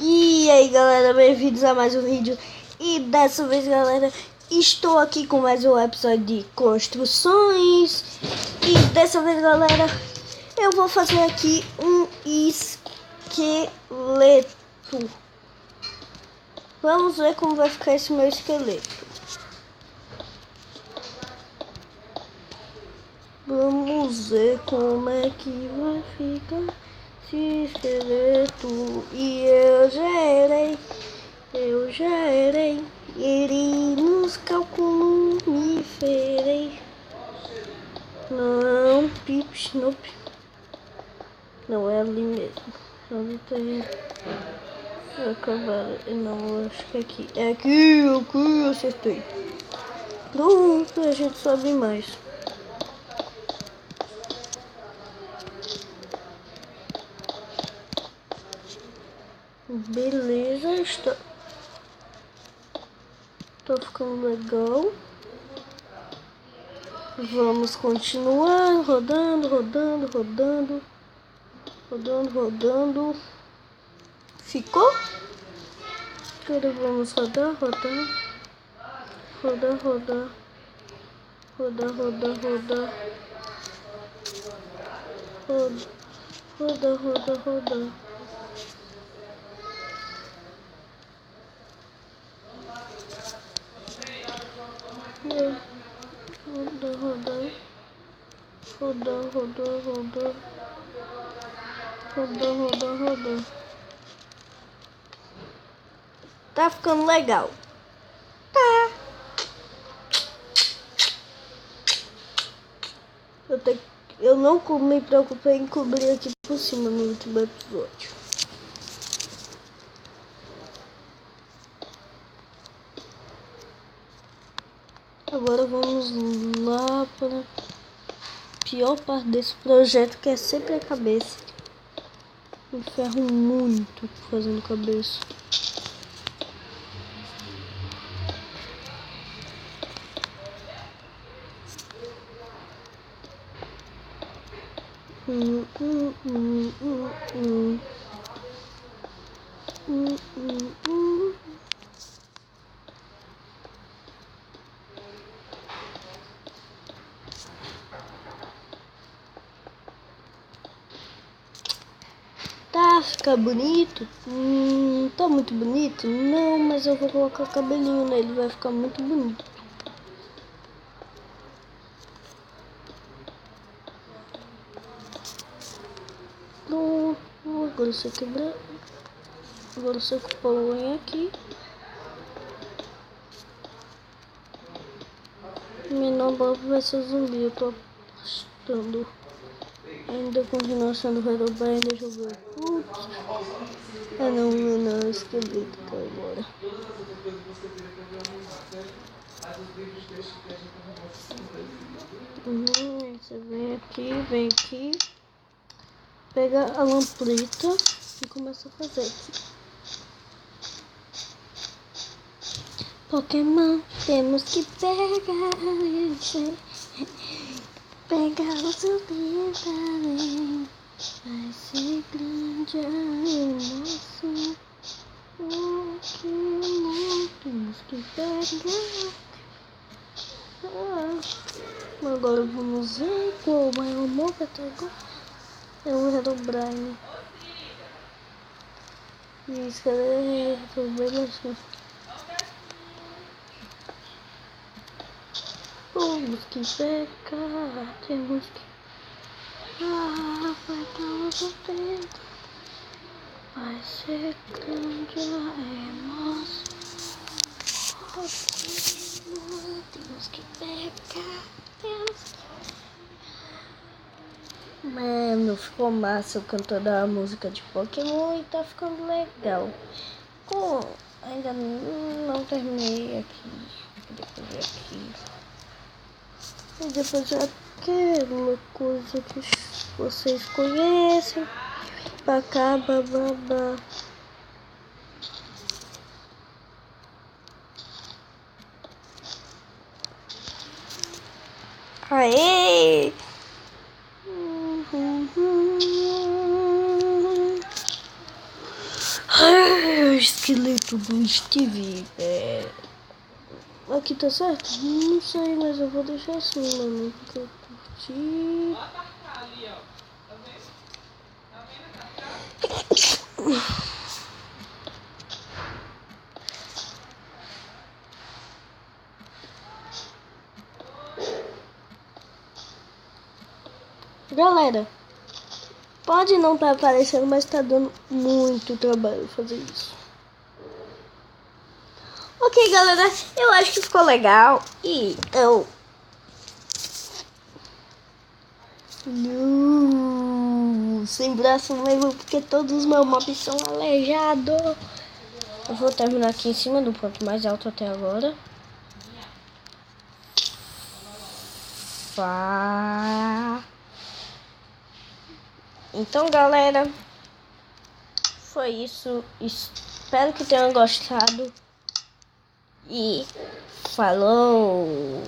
E aí galera, bem-vindos a mais um vídeo. E dessa vez galera, estou aqui com mais um episódio de construções. E dessa vez galera, eu vou fazer aqui um esqueleto. Vamos ver como vai ficar esse meu esqueleto. Vamos ver como é que vai ficar esse esqueleto. E eu gerei, irei nos cálculos me ferei. Não, pips, nope. Não é ali mesmo. Ali tem acabar. Não, acho que é aqui. É aqui, acertei. Pronto, a gente sobe mais. Beleza, está ficando legal. Vamos continuar rodando. Ficou? Agora vamos rodar. Roda. Tá ficando legal. Tá. Eu não me preocupei em cobrir aqui por cima no último episódio. Agora vamos lá para a pior parte desse projeto, que é sempre a cabeça. Eu ferro muito fazendo cabeça. Tá, fica bonito? Tá muito bonito? Não, mas eu vou colocar cabelinho nele, vai ficar muito bonito. Pronto, agora você quebra. Agora você põe aqui. Menor Bob vai ser zumbi, eu tô apostando. Ainda continua sendo Herobrine, deixa eu ver. Putz. Ah não, esqueleto tá agora. Você vem aqui, pega a lamprita e começa a fazer aqui. Pokémon, temos que pegar o zumbi, vai ser grande a emoção. Pokémon, temos que pegar. Agora vamos ver qual é o maior até agora. É o Herobrine. E esse cara é bem baixinho. Temos que pegar, temos que... vai dar o tempo. Vai ser grande a emoção. Temos que pegar, Mano, ficou massa o cantor da música de Pokémon e tá ficando legal. Ainda não terminei aqui. Vou fazer aqui. E depois aquela coisa que vocês conhecem. Pra cá, bababá. Aê! esqueleto do Steve. Aqui tá certo? Não sei, mas eu vou deixar assim, mano. Porque eu curti. Galera, pode não estar aparecendo, mas tá dando muito trabalho fazer isso. Ok, galera, eu acho que ficou legal. E eu... sem braço mesmo, porque todos os meus mobs são aleijados. Eu vou terminar aqui em cima do ponto mais alto até agora. Então, galera, foi isso. Espero que tenham gostado. E falou!